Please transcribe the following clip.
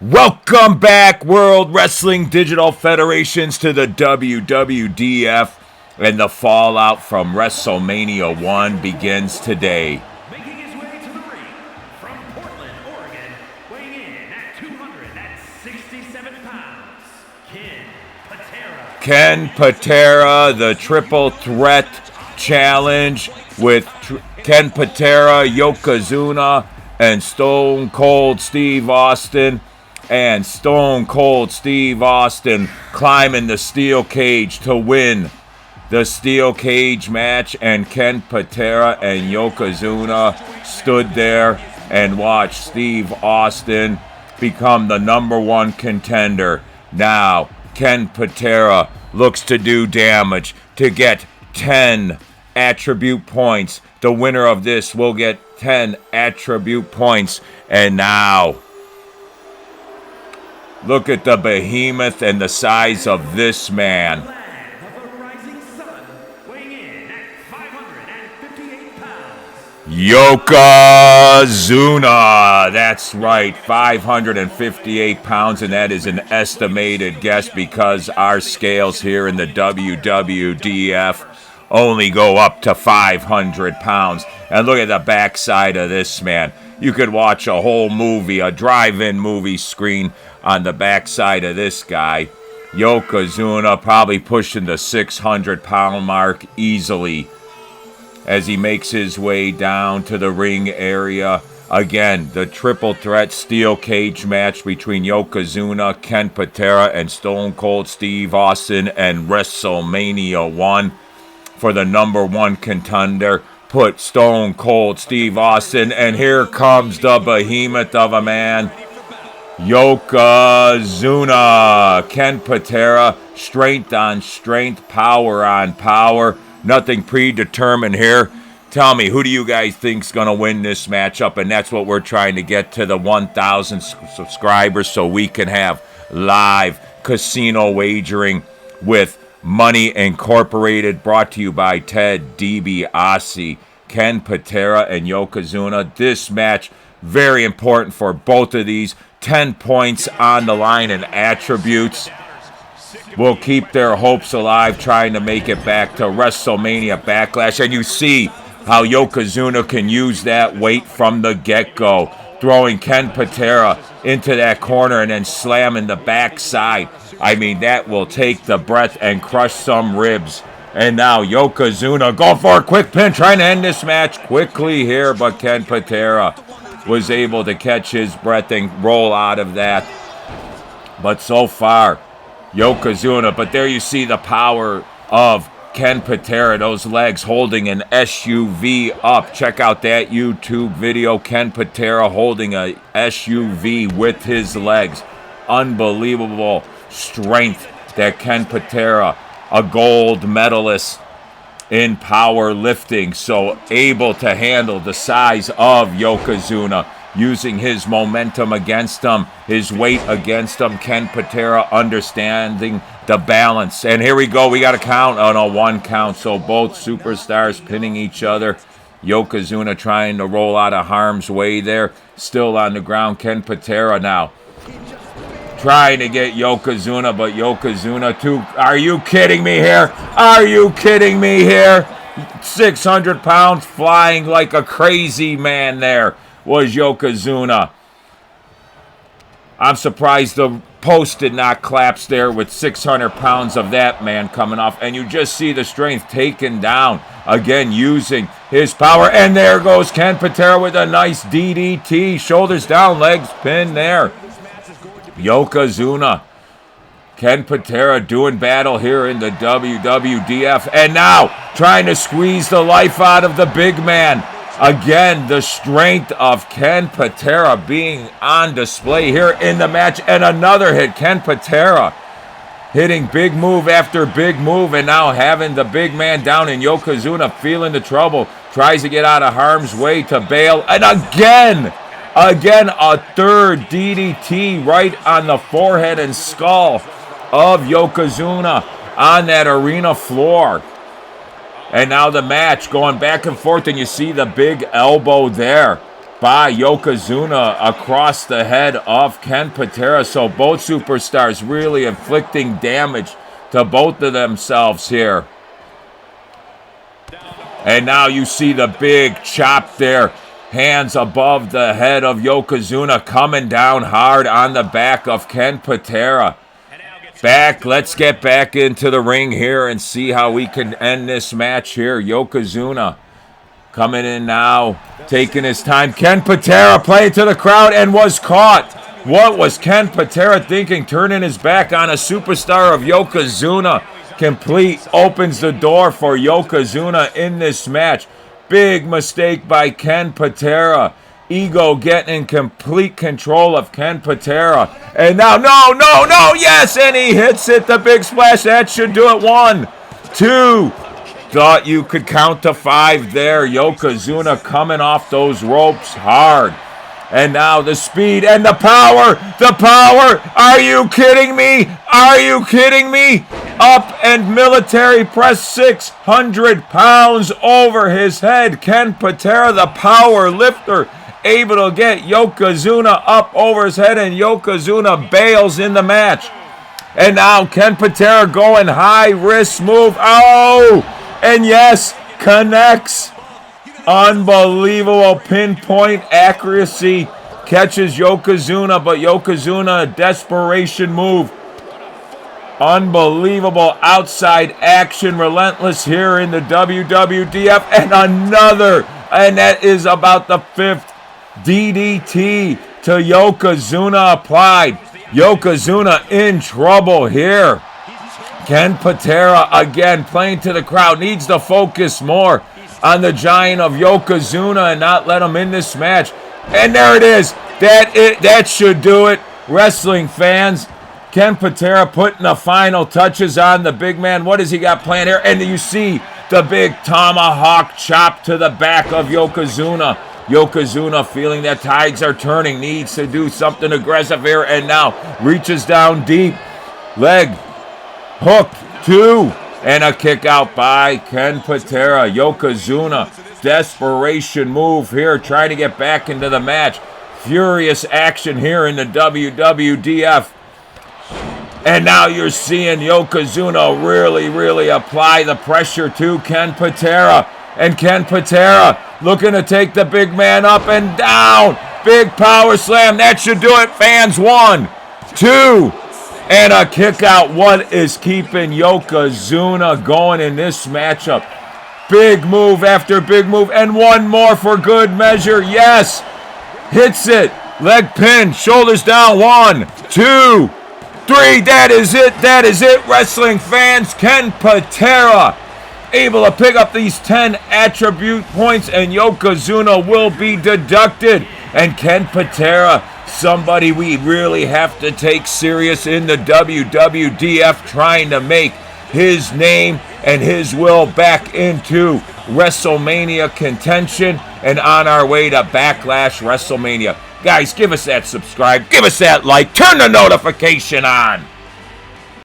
Welcome back, World Wrestling Digital Federations, to the WWDF, and the fallout from WrestleMania 1 begins today. Making his way to the ring from Portland, Oregon, weighing in at 267 pounds, Ken Patera, the Triple Threat Challenge with Ken Patera, Yokozuna, and Stone Cold Steve Austin. And Stone Cold Steve Austin climbing the steel cage to win the steel cage match. And Ken Patera and Yokozuna stood there and watched Steve Austin become the #1 contender. Now, Ken Patera looks to do damage to get 10 attribute points. The winner of this will get 10 attribute points. And now, look at the behemoth and the size of this man. Yokozuna. That's right, 558 pounds, and that is an estimated guess because our scales here in the WWDF only go up to 500 pounds. And look at the backside of this man. You could watch a whole movie, a drive-in movie screen on the backside of this guy. Yokozuna probably pushing the 600-pound mark easily as he makes his way down to the ring area. Again, the triple threat steel cage match between Yokozuna, Ken Patera, and Stone Cold Steve Austin, and WrestleMania 1 for the #1 contender. Put Stone Cold Steve Austin, and here comes the behemoth of a man, Yokozuna. Ken Patera, strength on strength, power on power, nothing predetermined here. Tell me, who do you guys think's going to win this matchup? And that's what we're trying to get to, the 1,000 subscribers, so we can have live casino wagering with Money Incorporated, brought to you by Ted DiBiase. Ken Patera and Yokozuna. This match, very important for both of these. 10 points on the line in attributes will keep their hopes alive, trying to make it back to WrestleMania Backlash. And you see how Yokozuna can use that weight from the get-go, throwing Ken Patera into that corner and then slamming the backside. I mean, that will take the breath and crush some ribs. And now Yokozuna going for a quick pin, trying to end this match quickly here, but Ken Patera was able to catch his breath and roll out of that. But so far, Yokozuna, but there you see the power of Ken Patera, those legs holding an SUV up. Check out that YouTube video, Ken Patera holding a SUV with his legs. Unbelievable strength that Ken Patera, a gold medalist in powerlifting, so able to handle the size of Yokozuna, using his momentum against him, his weight against him. Ken Patera understanding the balance. And here we go. We got a count. Oh, no, 1 count. So both superstars pinning each other. Yokozuna trying to roll out of harm's way there. Still on the ground. Ken Patera now trying to get Yokozuna, but Yokozuna too. Are you kidding me here? Are you kidding me here? 600 pounds flying like a crazy man there was Yokozuna. I'm surprised the post did not collapse there with 600 pounds of that man coming off. And you just see the strength taken down. Again, using his power. And there goes Ken Patera with a nice DDT. Shoulders down, legs pinned there. Yokozuna, Ken Patera doing battle here in the WWDF. And now trying to squeeze the life out of the big man. Again, the strength of Ken Patera being on display here in the match. And another hit. Ken Patera hitting big move after big move. And now having the big man down, and Yokozuna feeling the trouble. Tries to get out of harm's way to bail. And again, a third DDT right on the forehead and skull of Yokozuna on that arena floor. And now the match going back and forth, and you see the big elbow there by Yokozuna across the head of Ken Patera. So both superstars really inflicting damage to both of themselves here. And now you see the big chop there. Hands above the head of Yokozuna, coming down hard on the back of Ken Patera. Let's get back into the ring here and see how we can end this match here. Yokozuna coming in now, taking his time. Ken Patera playing to the crowd and was caught. What was Ken Patera thinking, turning his back on a superstar of Yokozuna? Complete opens the door for Yokozuna in this match. Big mistake by Ken Patera. Ego getting in complete control of Ken Patera. And now, no, yes, and he hits it, the big splash. That should do it. 1, 2. Thought you could count to 5 there. Yokozuna coming off those ropes hard. And now the speed and the power. The power. Are you kidding me? Are you kidding me? Up and military press, 600 pounds over his head. Ken Patera, the power lifter, able to get Yokozuna up over his head, and Yokozuna bails in the match. And now Ken Patera going high risk move. Oh, and yes, connects. Unbelievable pinpoint accuracy. Catches Yokozuna, but Yokozuna, a desperation move. Unbelievable outside action, relentless here in the WWDF. And another, and that is about the 5th DDT to Yokozuna applied. Yokozuna in trouble here. Ken Patera again playing to the crowd. Needs to focus more on the giant of Yokozuna and not let him in this match. And there it is. That should do it. Wrestling fans, Ken Patera putting the final touches on the big man. What has he got planned here? And you see the big tomahawk chop to the back of Yokozuna. Yokozuna feeling that tides are turning, needs to do something aggressive here, and now reaches down deep. Leg hook, 2, and a kick out by Ken Patera. Yokozuna, desperation move here, trying to get back into the match. Furious action here in the WWDF. And now you're seeing Yokozuna really apply the pressure to Ken Patera. And Ken Patera looking to take the big man up and down. Big power slam. That should do it, fans. 1, 2, and a kick out. What is keeping Yokozuna going in this matchup? Big move after big move. And one more for good measure. Yes. Hits it. Leg pin. Shoulders down. 1, 2, 3. That is it. That is it, wrestling fans. Ken Patera able to pick up these 10 attribute points, and Yokozuna will be deducted. And Ken Patera, somebody we really have to take serious in the WWDF, trying to make his name and his will back into WrestleMania contention and on our way to Backlash WrestleMania. Guys, give us that subscribe, give us that like, turn the notification on.